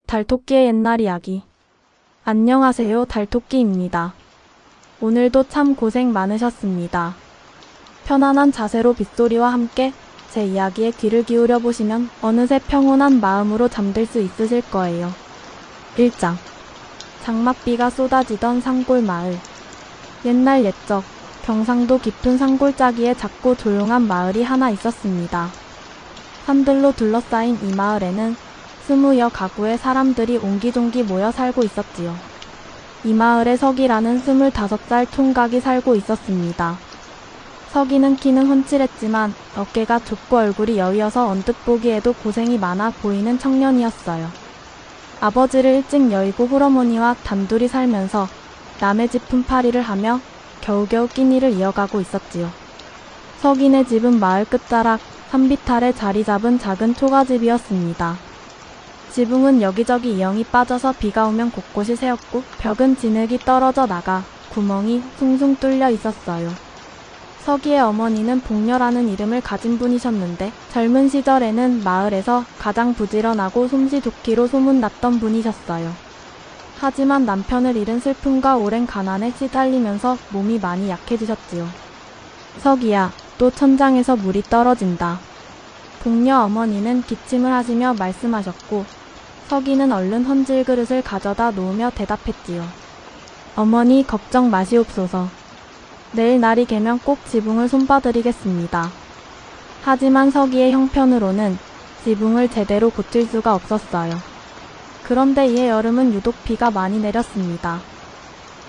달토끼의 옛날 이야기. 안녕하세요, 달토끼입니다. 오늘도 참 고생 많으셨습니다. 편안한 자세로 빗소리와 함께 제 이야기에 귀를 기울여 보시면 어느새 평온한 마음으로 잠들 수 있으실 거예요. 1장. 장맛비가 쏟아지던 산골 마을. 옛날 옛적 경상도 깊은 산골짜기에 작고 조용한 마을이 하나 있었습니다. 산들로 둘러싸인 이 마을에는 20여 가구의 사람들이 옹기종기 모여 살고 있었지요. 이 마을에 석이라는 25살 총각이 살고 있었습니다. 석이는 키는 훤칠했지만 어깨가 좁고 얼굴이 여위어서 언뜻 보기에도 고생이 많아 보이는 청년이었어요. 아버지를 일찍 여의고 홀어머니와 단둘이 살면서 남의 집 품팔이를 하며 겨우겨우 끼니를 이어가고 있었지요. 석이네 집은 마을 끝자락 산비탈에 자리 잡은 작은 초가집이었습니다. 지붕은 여기저기 이영이 빠져서 비가 오면 곳곳이 새었고 벽은 진흙이 떨어져 나가 구멍이 숭숭 뚫려 있었어요. 석이의 어머니는 복녀라는 이름을 가진 분이셨는데 젊은 시절에는 마을에서 가장 부지런하고 솜씨 좋기로 소문났던 분이셨어요. 하지만 남편을 잃은 슬픔과 오랜 가난에 시달리면서 몸이 많이 약해지셨지요. 석이야, 또 천장에서 물이 떨어진다. 복녀 어머니는 기침을 하시며 말씀하셨고 석이는 얼른 헌질 그릇을 가져다 놓으며 대답했지요. 어머니 걱정 마시옵소서. 내일 날이 개면 꼭 지붕을 손봐드리겠습니다. 하지만 석이의 형편으로는 지붕을 제대로 고칠 수가 없었어요. 그런데 이해 여름은 유독 비가 많이 내렸습니다.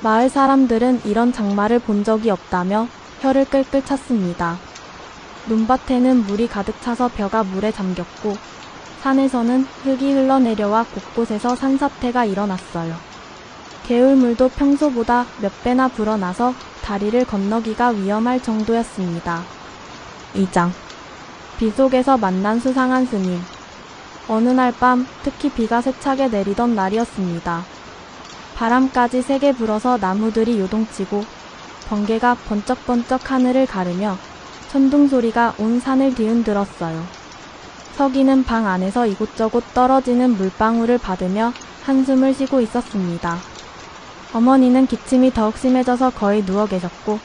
마을 사람들은 이런 장마를 본 적이 없다며 혀를 끌끌 찼습니다. 논밭에는 물이 가득 차서 벼가 물에 잠겼고 산에서는 흙이 흘러내려와 곳곳에서 산사태가 일어났어요. 개울물도 평소보다 몇 배나 불어나서 다리를 건너기가 위험할 정도였습니다. 2장. 비 속에서 만난 수상한 스님. 어느 날 밤 특히 비가 세차게 내리던 날이었습니다. 바람까지 세게 불어서 나무들이 요동치고 번개가 번쩍번쩍 하늘을 가르며 천둥 소리가 온 산을 뒤흔들었어요. 석이는 방 안에서 이곳저곳 떨어지는 물방울을 받으며 한숨을 쉬고 있었습니다. 어머니는 기침이 더욱 심해져서 거의 누워 계셨고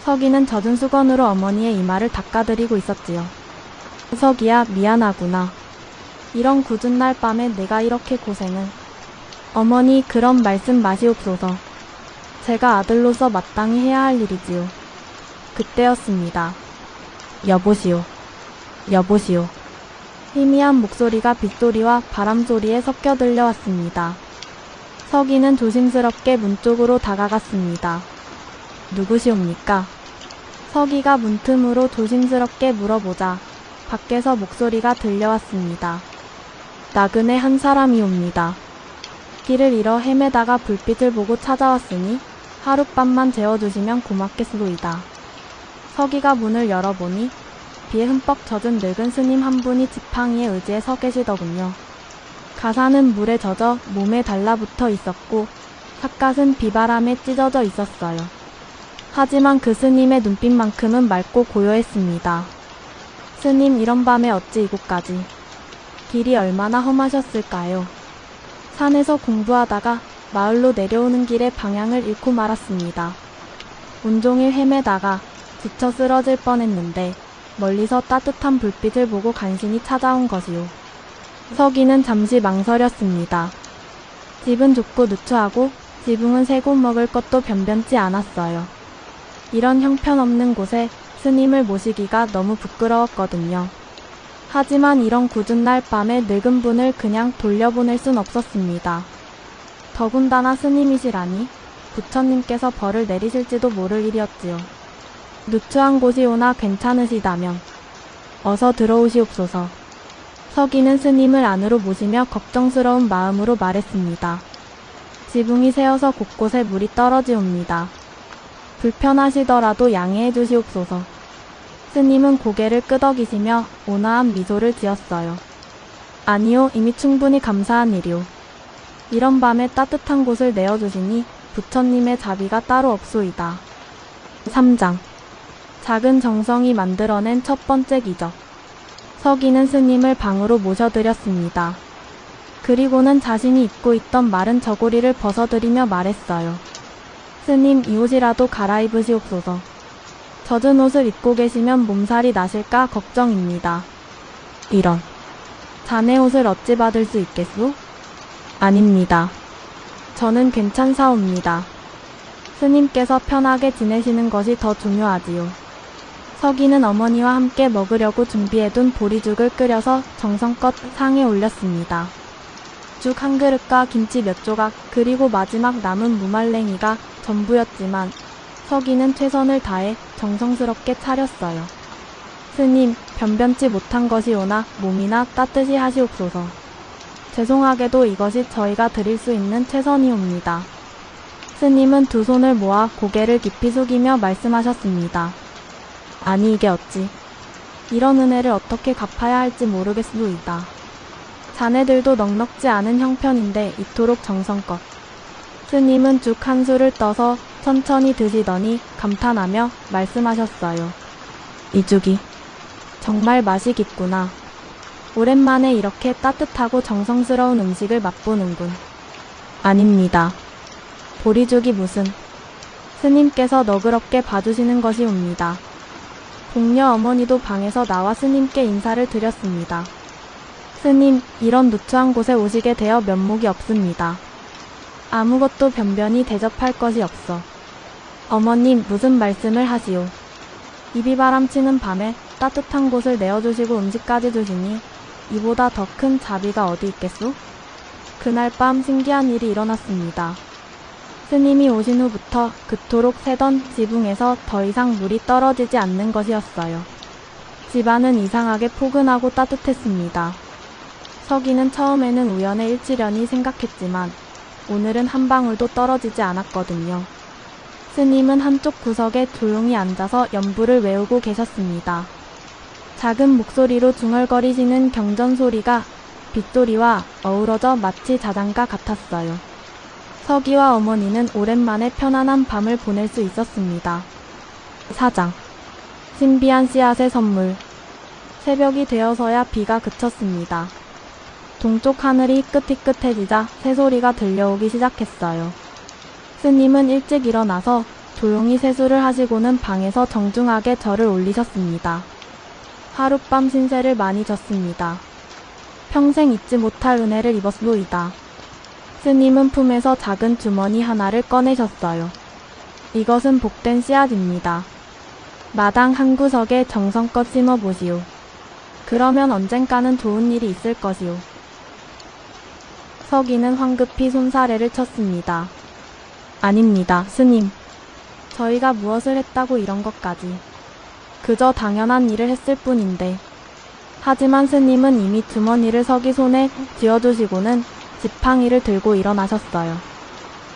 석이는 젖은 수건으로 어머니의 이마를 닦아드리고 있었지요. 석이야, 미안하구나. 이런 궂은 날 밤에 내가 이렇게 고생을. 어머니, 그런 말씀 마시옵소서. 제가 아들로서 마땅히 해야 할 일이지요. 그때였습니다. 여보시오. 여보시오. 희미한 목소리가 빗소리와 바람소리에 섞여 들려왔습니다. 석이는 조심스럽게 문 쪽으로 다가갔습니다. 누구시옵니까? 석이가 문틈으로 조심스럽게 물어보자 밖에서 목소리가 들려왔습니다. 나그네 한 사람이옵니다. 길을 잃어 헤매다가 불빛을 보고 찾아왔으니 하룻밤만 재워주시면 고맙겠소이다. 석이가 문을 열어보니 비에 흠뻑 젖은 늙은 스님 한 분이 지팡이에 의지해 서 계시더군요. 가사는 물에 젖어 몸에 달라붙어 있었고 삿갓은 비바람에 찢어져 있었어요. 하지만 그 스님의 눈빛만큼은 맑고 고요했습니다. 스님, 이런 밤에 어찌 이곳까지? 길이 얼마나 험하셨을까요? 산에서 공부하다가 마을로 내려오는 길에 방향을 잃고 말았습니다. 온종일 헤매다가 지쳐 쓰러질 뻔했는데 멀리서 따뜻한 불빛을 보고 간신히 찾아온 것이요. 석이는 잠시 망설였습니다. 집은 좁고 누추하고 지붕은 새고 먹을 것도 변변치 않았어요. 이런 형편없는 곳에 스님을 모시기가 너무 부끄러웠거든요. 하지만 이런 궂은 날 밤에 늙은 분을 그냥 돌려보낼 순 없었습니다. 더군다나 스님이시라니 부처님께서 벌을 내리실지도 모를 일이었지요. 누추한 곳이 오나 괜찮으시다면 어서 들어오시옵소서. 석이는 스님을 안으로 모시며 걱정스러운 마음으로 말했습니다. 지붕이 새어서 곳곳에 물이 떨어지옵니다. 불편하시더라도 양해해 주시옵소서. 스님은 고개를 끄덕이시며 온화한 미소를 지었어요. 아니요, 이미 충분히 감사한 일이오. 이런 밤에 따뜻한 곳을 내어주시니 부처님의 자비가 따로 없소이다. 3장. 작은 정성이 만들어낸 첫 번째 기적. 석이는 스님을 방으로 모셔드렸습니다. 그리고는 자신이 입고 있던 마른 저고리를 벗어드리며 말했어요. 스님, 이 옷이라도 갈아입으시옵소서. 젖은 옷을 입고 계시면 몸살이 나실까 걱정입니다. 이런. 자네 옷을 어찌 받을 수 있겠소? 아닙니다. 저는 괜찮사옵니다. 스님께서 편하게 지내시는 것이 더 중요하지요. 서기는 어머니와 함께 먹으려고 준비해둔 보리죽을 끓여서 정성껏 상에 올렸습니다. 죽 한 그릇과 김치 몇 조각, 그리고 마지막 남은 무말랭이가 전부였지만 서기는 최선을 다해 정성스럽게 차렸어요. 스님, 변변치 못한 것이오나 몸이나 따뜻히 하시옵소서. 죄송하게도 이것이 저희가 드릴 수 있는 최선이옵니다. 스님은 두 손을 모아 고개를 깊이 숙이며 말씀하셨습니다. 아니 이게 어찌. 이런 은혜를 어떻게 갚아야 할지 모르겠소이다. 자네들도 넉넉지 않은 형편인데 이토록 정성껏. 스님은 죽 한 술을 떠서 천천히 드시더니 감탄하며 말씀하셨어요. 이 죽이 정말 맛이 깊구나. 오랜만에 이렇게 따뜻하고 정성스러운 음식을 맛보는군. 아닙니다. 보리죽이 무슨. 스님께서 너그럽게 봐주시는 것이옵니다. 공녀 어머니도 방에서 나와 스님께 인사를 드렸습니다. 스님, 이런 누추한 곳에 오시게 되어 면목이 없습니다. 아무것도 변변히 대접할 것이 없어. 어머님, 무슨 말씀을 하시오. 이비바람 치는 밤에 따뜻한 곳을 내어주시고 음식까지 주시니 이보다 더 큰 자비가 어디 있겠소? 그날 밤 신기한 일이 일어났습니다. 스님이 오신 후부터 그토록 새던 지붕에서 더 이상 물이 떨어지지 않는 것이었어요. 집안은 이상하게 포근하고 따뜻했습니다. 서기는 처음에는 우연의 일치려니 생각했지만 오늘은 한 방울도 떨어지지 않았거든요. 스님은 한쪽 구석에 조용히 앉아서 연부를 외우고 계셨습니다. 작은 목소리로 중얼거리시는 경전 소리가 빗소리와 어우러져 마치 자장가 같았어요. 서기와 어머니는 오랜만에 편안한 밤을 보낼 수 있었습니다. 4장. 신비한 씨앗의 선물. 새벽이 되어서야 비가 그쳤습니다. 동쪽 하늘이 희끗희끗해지자 새소리가 들려오기 시작했어요. 스님은 일찍 일어나서 조용히 세수를 하시고는 방에서 정중하게 절을 올리셨습니다. 하룻밤 신세를 많이 졌습니다. 평생 잊지 못할 은혜를 입었소이다. 스님은 품에서 작은 주머니 하나를 꺼내셨어요. 이것은 복된 씨앗입니다. 마당 한 구석에 정성껏 심어보시오. 그러면 언젠가는 좋은 일이 있을 것이오. 서기는 황급히 손사래를 쳤습니다. 아닙니다, 스님. 저희가 무엇을 했다고 이런 것까지. 그저 당연한 일을 했을 뿐인데. 하지만 스님은 이미 주머니를 서기 손에 쥐어주시고는 지팡이를 들고 일어나셨어요.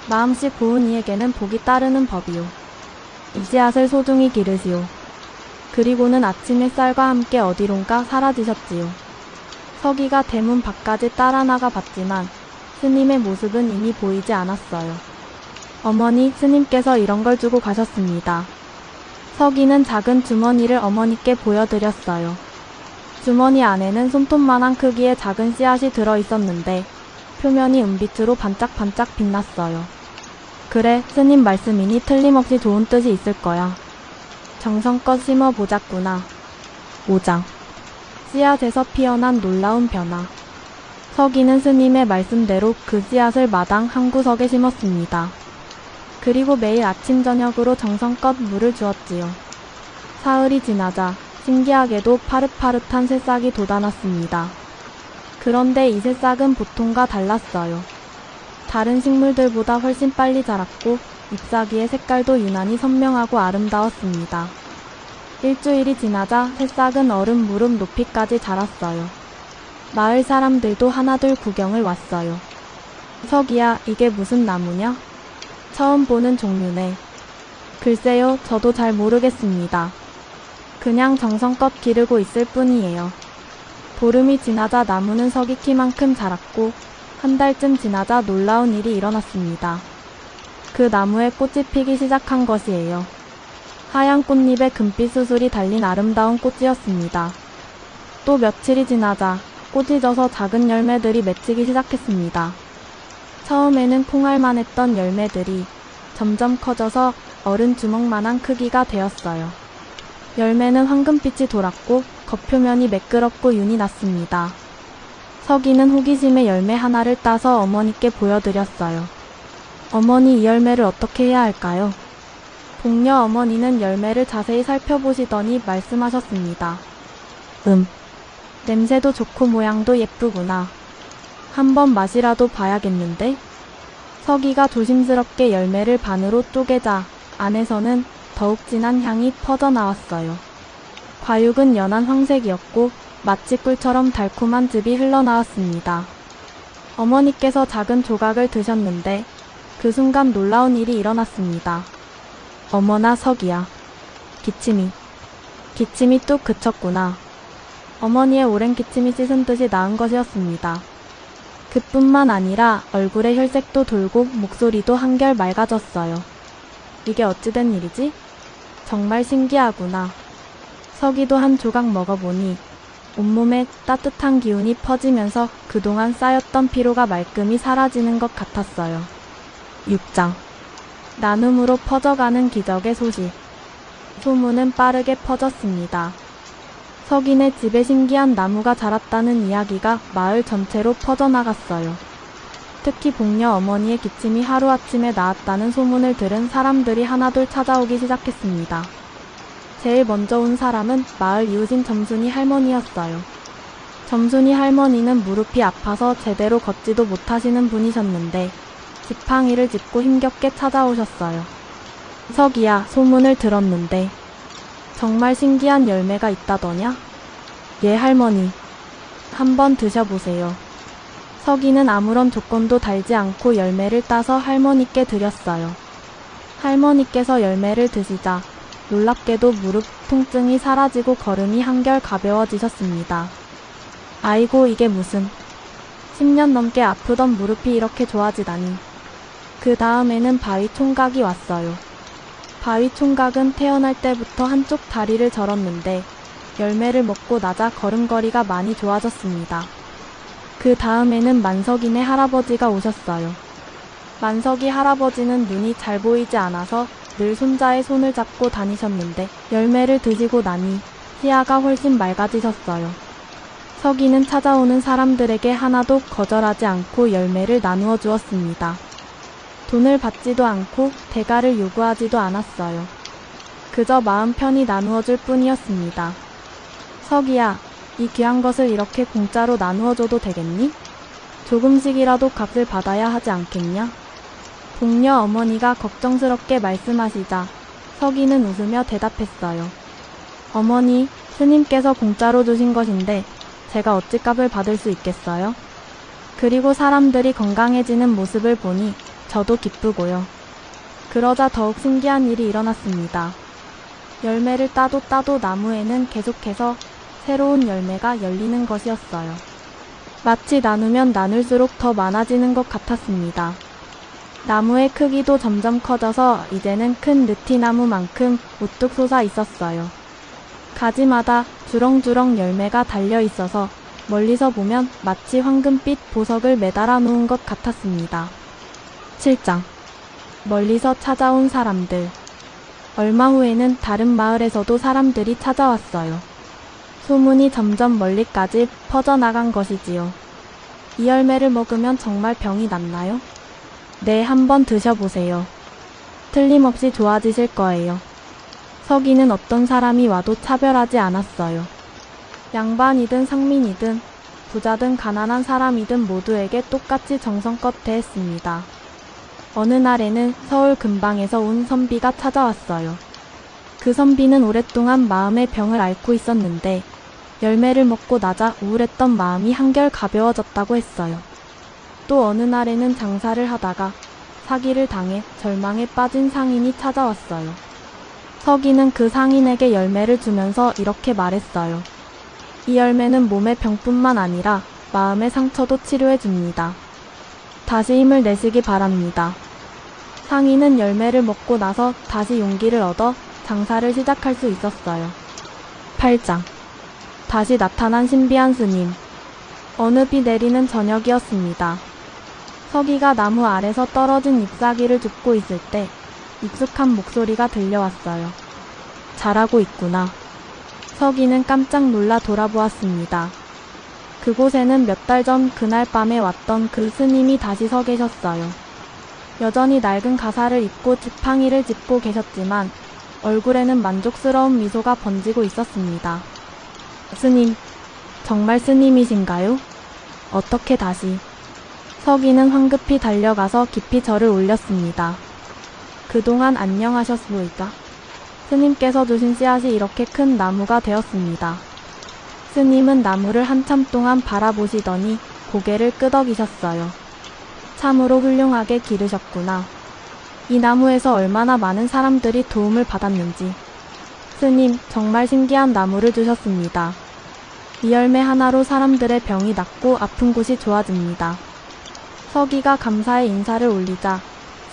마음씨 고운 이에게는 복이 따르는 법이오. 이 씨앗을 소중히 기르시오. 그리고는 아침 햇살과 함께 어디론가 사라지셨지요. 서기가 대문 밖까지 따라 나가 봤지만 스님의 모습은 이미 보이지 않았어요. 어머니, 스님께서 이런 걸 주고 가셨습니다. 서기는 작은 주머니를 어머니께 보여드렸어요. 주머니 안에는 손톱만한 크기의 작은 씨앗이 들어있었는데 표면이 은빛으로 반짝반짝 빛났어요. 그래, 스님 말씀이니 틀림없이 좋은 뜻이 있을 거야. 정성껏 심어보자꾸나. 5장. 씨앗에서 피어난 놀라운 변화. 서기는 스님의 말씀대로 그 씨앗을 마당 한 구석에 심었습니다. 그리고 매일 아침 저녁으로 정성껏 물을 주었지요. 사흘이 지나자 신기하게도 파릇파릇한 새싹이 돋아났습니다. 그런데 이 새싹은 보통과 달랐어요. 다른 식물들보다 훨씬 빨리 자랐고 잎사귀의 색깔도 유난히 선명하고 아름다웠습니다. 일주일이 지나자 새싹은 어른 무릎 높이까지 자랐어요. 마을 사람들도 하나둘 구경을 왔어요. 서기야, 이게 무슨 나무냐? 처음 보는 종류네. 글쎄요, 저도 잘 모르겠습니다. 그냥 정성껏 기르고 있을 뿐이에요. 보름이 지나자 나무는 서기 키만큼 자랐고 한 달쯤 지나자 놀라운 일이 일어났습니다. 그 나무에 꽃이 피기 시작한 것이에요. 하얀 꽃잎에 금빛 수술이 달린 아름다운 꽃이었습니다. 또 며칠이 지나자 꼬지져서 작은 열매들이 맺히기 시작했습니다. 처음에는 콩알만 했던 열매들이 점점 커져서 어른 주먹만한 크기가 되었어요. 열매는 황금빛이 돌았고 겉표면이 매끄럽고 윤이 났습니다. 서기는 호기심에 열매 하나를 따서 어머니께 보여드렸어요. 어머니, 이 열매를 어떻게 해야 할까요? 복녀 어머니는 열매를 자세히 살펴보시더니 말씀하셨습니다. 냄새도 좋고 모양도 예쁘구나. 한번 맛이라도 봐야겠는데? 서기가 조심스럽게 열매를 반으로 쪼개자 안에서는 더욱 진한 향이 퍼져나왔어요. 과육은 연한 황색이었고 마치 꿀처럼 달콤한 즙이 흘러나왔습니다. 어머니께서 작은 조각을 드셨는데 그 순간 놀라운 일이 일어났습니다. 어머나 서기야. 기침이 뚝 그쳤구나. 어머니의 오랜 기침이 씻은 듯이 나은 것이었습니다. 그뿐만 아니라 얼굴의 혈색도 돌고 목소리도 한결 맑아졌어요. 이게 어찌된 일이지? 정말 신기하구나. 서기도 한 조각 먹어보니 온몸에 따뜻한 기운이 퍼지면서 그동안 쌓였던 피로가 말끔히 사라지는 것 같았어요. 6장. 나눔으로 퍼져가는 기적의 소식. 소문은 빠르게 퍼졌습니다. 서기네 집에 신기한 나무가 자랐다는 이야기가 마을 전체로 퍼져나갔어요. 특히 복녀 어머니의 기침이 하루아침에 나았다는 소문을 들은 사람들이 하나둘 찾아오기 시작했습니다. 제일 먼저 온 사람은 마을 이웃인 점순이 할머니였어요. 점순이 할머니는 무릎이 아파서 제대로 걷지도 못하시는 분이셨는데 지팡이를 짚고 힘겹게 찾아오셨어요. 서기야, 소문을 들었는데 정말 신기한 열매가 있다더냐? 예, 할머니. 한번 드셔보세요. 서기는 아무런 조건도 달지 않고 열매를 따서 할머니께 드렸어요. 할머니께서 열매를 드시자 놀랍게도 무릎 통증이 사라지고 걸음이 한결 가벼워지셨습니다. 아이고, 이게 무슨 10년 넘게 아프던 무릎이 이렇게 좋아지다니. 그 다음에는 바위 총각이 왔어요. 바위 총각은 태어날 때부터 한쪽 다리를 절었는데 열매를 먹고 나자 걸음걸이가 많이 좋아졌습니다. 그 다음에는 만석이네 할아버지가 오셨어요. 만석이 할아버지는 눈이 잘 보이지 않아서 늘 손자의 손을 잡고 다니셨는데 열매를 드시고 나니 시야가 훨씬 맑아지셨어요. 서기는 찾아오는 사람들에게 하나도 거절하지 않고 열매를 나누어 주었습니다. 돈을 받지도 않고 대가를 요구하지도 않았어요. 그저 마음 편히 나누어 줄 뿐이었습니다. 서기야, 이 귀한 것을 이렇게 공짜로 나누어 줘도 되겠니? 조금씩이라도 값을 받아야 하지 않겠냐? 복녀 어머니가 걱정스럽게 말씀하시자 서기는 웃으며 대답했어요. 어머니, 스님께서 공짜로 주신 것인데 제가 어찌 값을 받을 수 있겠어요? 그리고 사람들이 건강해지는 모습을 보니 저도 기쁘고요. 그러자 더욱 신기한 일이 일어났습니다. 열매를 따도 나무에는 계속해서 새로운 열매가 열리는 것이었어요. 마치 나누면 나눌수록 더 많아지는 것 같았습니다. 나무의 크기도 점점 커져서 이제는 큰 느티나무만큼 우뚝 솟아 있었어요. 가지마다 주렁주렁 열매가 달려 있어서 멀리서 보면 마치 황금빛 보석을 매달아 놓은 것 같았습니다. 7장. 멀리서 찾아온 사람들. 얼마 후에는 다른 마을에서도 사람들이 찾아왔어요. 소문이 점점 멀리까지 퍼져나간 것이지요. 이 열매를 먹으면 정말 병이 낫나요? 네, 한번 드셔보세요. 틀림없이 좋아지실 거예요. 서기는 어떤 사람이 와도 차별하지 않았어요. 양반이든 상민이든 부자든 가난한 사람이든 모두에게 똑같이 정성껏 대했습니다. 어느 날에는 서울 근방에서 온 선비가 찾아왔어요. 그 선비는 오랫동안 마음의 병을 앓고 있었는데 열매를 먹고 나자 우울했던 마음이 한결 가벼워졌다고 했어요. 또 어느 날에는 장사를 하다가 사기를 당해 절망에 빠진 상인이 찾아왔어요. 서기는 그 상인에게 열매를 주면서 이렇게 말했어요. 이 열매는 몸의 병뿐만 아니라 마음의 상처도 치료해 줍니다. 다시 힘을 내시기 바랍니다. 상인은 열매를 먹고 나서 다시 용기를 얻어 장사를 시작할 수 있었어요. 8장. 다시 나타난 신비한 스님. 어느 비 내리는 저녁이었습니다. 서기가 나무 아래서 떨어진 잎사귀를 줍고 있을 때 익숙한 목소리가 들려왔어요. 잘하고 있구나. 서기는 깜짝 놀라 돌아보았습니다. 그곳에는 몇 달 전 그날 밤에 왔던 그 스님이 다시 서 계셨어요. 여전히 낡은 가사를 입고 지팡이를 짚고 계셨지만 얼굴에는 만족스러운 미소가 번지고 있었습니다. 스님, 정말 스님이신가요? 어떻게 다시? 서기는 황급히 달려가서 깊이 절을 올렸습니다. 그동안 안녕하셨습니까? 스님께서 주신 씨앗이 이렇게 큰 나무가 되었습니다. 스님은 나무를 한참 동안 바라보시더니 고개를 끄덕이셨어요. 참으로 훌륭하게 기르셨구나. 이 나무에서 얼마나 많은 사람들이 도움을 받았는지. 스님, 정말 신기한 나무를 주셨습니다. 이 열매 하나로 사람들의 병이 낫고 아픈 곳이 좋아집니다. 서기가 감사의 인사를 올리자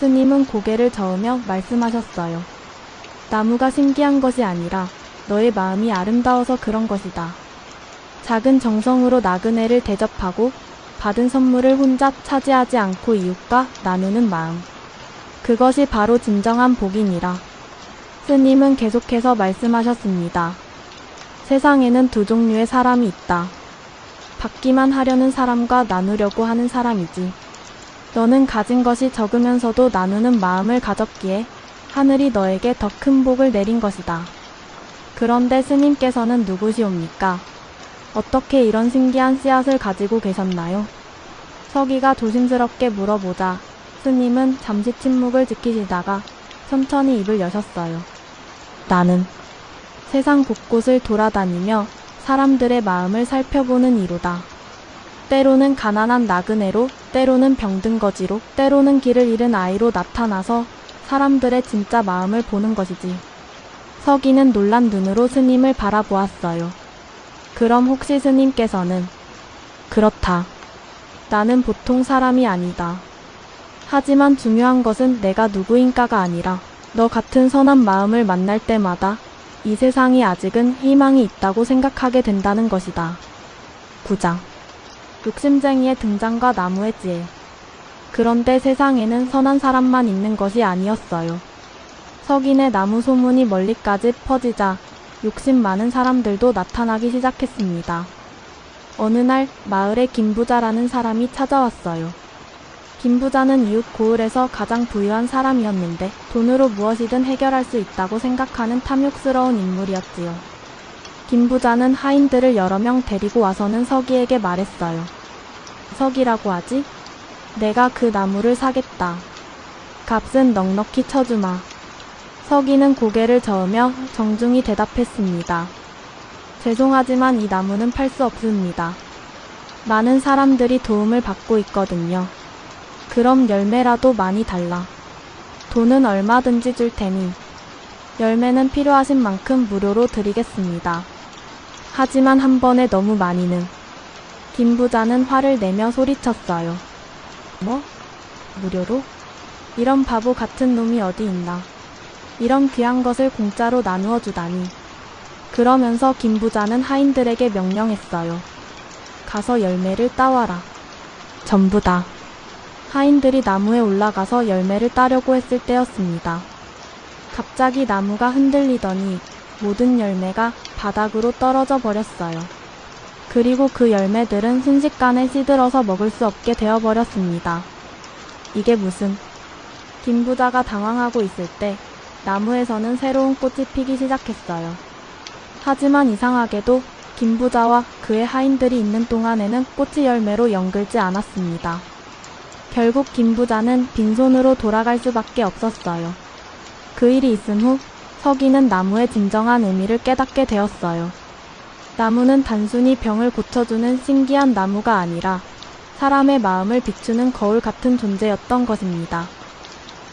스님은 고개를 저으며 말씀하셨어요. 나무가 신기한 것이 아니라 너의 마음이 아름다워서 그런 것이다. 작은 정성으로 나그네를 대접하고 받은 선물을 혼자 차지하지 않고 이웃과 나누는 마음. 그것이 바로 진정한 복이니라. 스님은 계속해서 말씀하셨습니다. 세상에는 두 종류의 사람이 있다. 받기만 하려는 사람과 나누려고 하는 사람이지. 너는 가진 것이 적으면서도 나누는 마음을 가졌기에 하늘이 너에게 더 큰 복을 내린 것이다. 그런데 스님께서는 누구시옵니까? 어떻게 이런 신기한 씨앗을 가지고 계셨나요? 서기가 조심스럽게 물어보자 스님은 잠시 침묵을 지키시다가 천천히 입을 여셨어요. 나는 세상 곳곳을 돌아다니며 사람들의 마음을 살펴보는 이로다. 때로는 가난한 나그네로, 때로는 병든 거지로, 때로는 길을 잃은 아이로 나타나서 사람들의 진짜 마음을 보는 것이지. 서기는 놀란 눈으로 스님을 바라보았어요. 그럼 혹시 스님께서는 그렇다. 나는 보통 사람이 아니다. 하지만 중요한 것은 내가 누구인가가 아니라 너 같은 선한 마음을 만날 때마다 이 세상이 아직은 희망이 있다고 생각하게 된다는 것이다. 9장. 욕심쟁이의 등장과 나무의 지혜. 그런데 세상에는 선한 사람만 있는 것이 아니었어요. 석인의 나무 소문이 멀리까지 퍼지자 욕심 많은 사람들도 나타나기 시작했습니다. 어느 날 마을에 김부자라는 사람이 찾아왔어요. 김부자는 이웃 고을에서 가장 부유한 사람이었는데 돈으로 무엇이든 해결할 수 있다고 생각하는 탐욕스러운 인물이었지요. 김부자는 하인들을 여러 명 데리고 와서는 서기에게 말했어요. 서기라고 하지? 내가 그 나무를 사겠다. 값은 넉넉히 쳐주마. 서기는 고개를 저으며 정중히 대답했습니다. 죄송하지만 이 나무는 팔 수 없습니다. 많은 사람들이 도움을 받고 있거든요. 그럼 열매라도 많이 달라. 돈은 얼마든지 줄 테니 열매는 필요하신 만큼 무료로 드리겠습니다. 하지만 한 번에 너무 많이는. 김부자는 화를 내며 소리쳤어요. 뭐? 무료로? 이런 바보 같은 놈이 어디 있나. 이런 귀한 것을 공짜로 나누어 주다니. 그러면서 김부자는 하인들에게 명령했어요. 가서 열매를 따와라. 전부 다. 하인들이 나무에 올라가서 열매를 따려고 했을 때였습니다. 갑자기 나무가 흔들리더니 모든 열매가 바닥으로 떨어져 버렸어요. 그리고 그 열매들은 순식간에 시들어서 먹을 수 없게 되어버렸습니다. 이게 무슨... 김부자가 당황하고 있을 때 나무에서는 새로운 꽃이 피기 시작했어요. 하지만 이상하게도 김부자와 그의 하인들이 있는 동안에는 꽃이 열매로 연글지 않았습니다. 결국 김부자는 빈손으로 돌아갈 수밖에 없었어요. 그 일이 있은 후 서기는 나무의 진정한 의미를 깨닫게 되었어요. 나무는 단순히 병을 고쳐주는 신기한 나무가 아니라 사람의 마음을 비추는 거울 같은 존재였던 것입니다.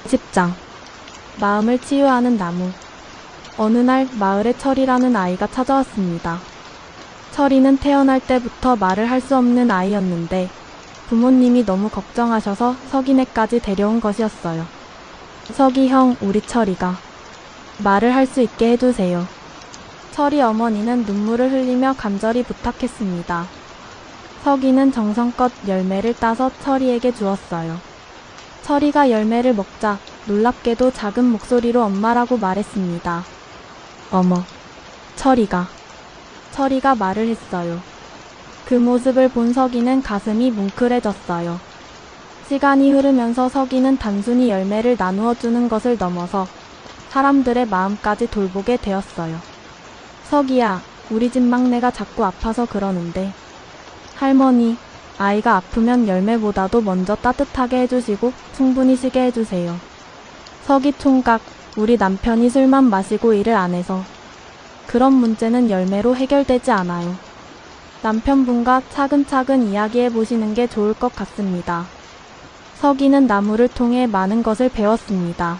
10장. 마음을 치유하는 나무. 어느 날 마을에 철이라는 아이가 찾아왔습니다. 철이는 태어날 때부터 말을 할 수 없는 아이였는데 부모님이 너무 걱정하셔서 서기네까지 데려온 것이었어요. 서기 형, 우리 철이가 말을 할 수 있게 해주세요. 철이 어머니는 눈물을 흘리며 간절히 부탁했습니다. 서기는 정성껏 열매를 따서 철이에게 주었어요. 철이가 열매를 먹자 놀랍게도 작은 목소리로 엄마라고 말했습니다. 어머, 철이가 말을 했어요. 그 모습을 본 서기는 가슴이 뭉클해졌어요. 시간이 흐르면서 서기는 단순히 열매를 나누어 주는 것을 넘어서 사람들의 마음까지 돌보게 되었어요. 서기야, 우리 집 막내가 자꾸 아파서 그러는데 할머니, 아이가 아프면 열매보다도 먼저 따뜻하게 해주시고 충분히 쉬게 해주세요. 서기 총각, 우리 남편이 술만 마시고 일을 안 해서 그런 문제는 열매로 해결되지 않아요. 남편분과 차근차근 이야기해 보시는 게 좋을 것 같습니다. 서기는 나무를 통해 많은 것을 배웠습니다.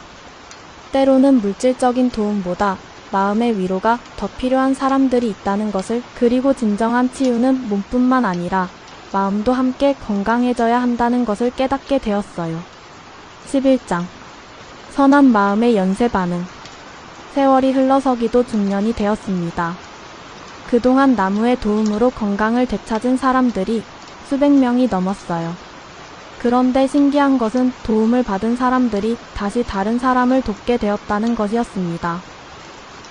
때로는 물질적인 도움보다 마음의 위로가 더 필요한 사람들이 있다는 것을, 그리고 진정한 치유는 몸뿐만 아니라 마음도 함께 건강해져야 한다는 것을 깨닫게 되었어요. 11장 선한 마음의 연쇄 반응. 세월이 흘러 서기도 중년이 되었습니다. 그동안 나무의 도움으로 건강을 되찾은 사람들이 수백 명이 넘었어요. 그런데 신기한 것은 도움을 받은 사람들이 다시 다른 사람을 돕게 되었다는 것이었습니다.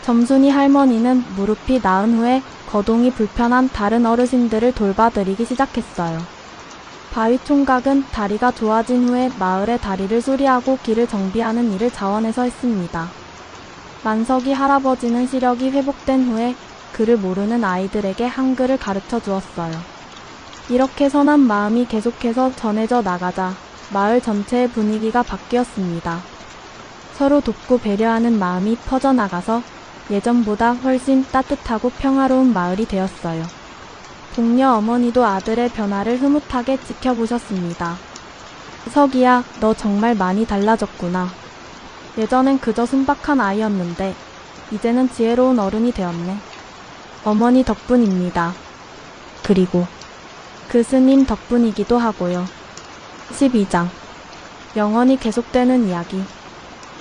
점순이 할머니는 무릎이 나은 후에 거동이 불편한 다른 어르신들을 돌봐드리기 시작했어요. 바위 총각은 다리가 좋아진 후에 마을의 다리를 수리하고 길을 정비하는 일을 자원해서 했습니다. 만석이 할아버지는 시력이 회복된 후에 글을 모르는 아이들에게 한글을 가르쳐 주었어요. 이렇게 선한 마음이 계속해서 전해져 나가자 마을 전체의 분위기가 바뀌었습니다. 서로 돕고 배려하는 마음이 퍼져나가서 예전보다 훨씬 따뜻하고 평화로운 마을이 되었어요. 동료 어머니도 아들의 변화를 흐뭇하게 지켜보셨습니다. 서기야, 너 정말 많이 달라졌구나. 예전엔 그저 순박한 아이였는데 이제는 지혜로운 어른이 되었네. 어머니 덕분입니다. 그리고 그 스님 덕분이기도 하고요. 12장 영원히 계속되는 이야기.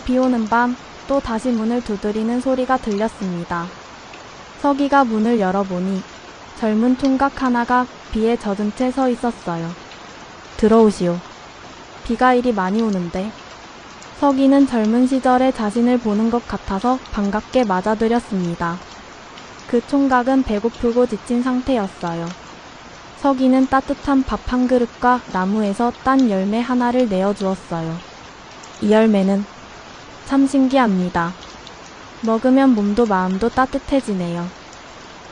비오는 밤, 또 다시 문을 두드리는 소리가 들렸습니다. 서기가 문을 열어보니 젊은 총각 하나가 비에 젖은 채 서 있었어요. 들어오시오. 비가 이리 많이 오는데. 서기는 젊은 시절의 자신을 보는 것 같아서 반갑게 맞아들였습니다. 그 총각은 배고프고 지친 상태였어요. 서기는 따뜻한 밥 한 그릇과 나무에서 딴 열매 하나를 내어주었어요. 이 열매는 참 신기합니다. 먹으면 몸도 마음도 따뜻해지네요.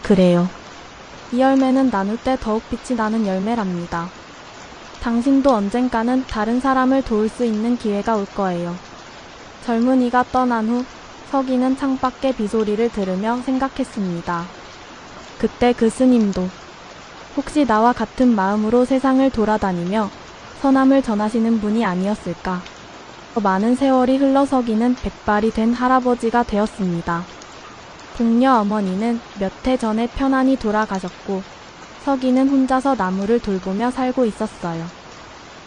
그래요. 이 열매는 나눌 때 더욱 빛이 나는 열매랍니다. 당신도 언젠가는 다른 사람을 도울 수 있는 기회가 올 거예요. 젊은이가 떠난 후 서기는 창밖의 비소리를 들으며 생각했습니다. 그때 그 스님도 혹시 나와 같은 마음으로 세상을 돌아다니며 선함을 전하시는 분이 아니었을까. 많은 세월이 흘러 서기는 백발이 된 할아버지가 되었습니다. 동료 어머니는 몇 해 전에 편안히 돌아가셨고 서기는 혼자서 나무를 돌보며 살고 있었어요.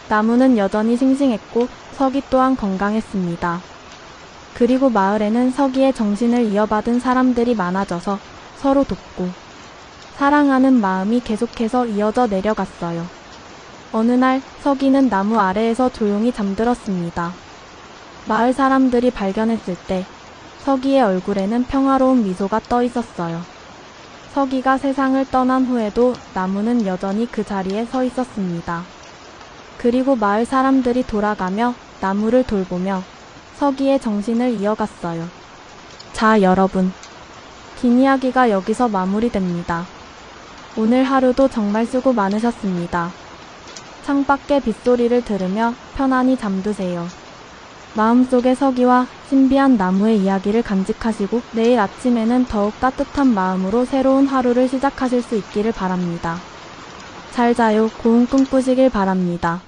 나무는 여전히 싱싱했고 서기 또한 건강했습니다. 그리고 마을에는 서기의 정신을 이어받은 사람들이 많아져서 서로 돕고 사랑하는 마음이 계속해서 이어져 내려갔어요. 어느 날 서기는 나무 아래에서 조용히 잠들었습니다. 마을 사람들이 발견했을 때 서기의 얼굴에는 평화로운 미소가 떠 있었어요. 서기가 세상을 떠난 후에도 나무는 여전히 그 자리에 서 있었습니다. 그리고 마을 사람들이 돌아가며 나무를 돌보며 서기의 정신을 이어갔어요. 자, 여러분. 긴 이야기가 여기서 마무리됩니다. 오늘 하루도 정말 수고 많으셨습니다. 창밖의 빗소리를 들으며 편안히 잠드세요. 마음속의 서기와 신비한 나무의 이야기를 간직하시고 내일 아침에는 더욱 따뜻한 마음으로 새로운 하루를 시작하실 수 있기를 바랍니다. 잘 자요. 고운 꿈 꾸시길 바랍니다.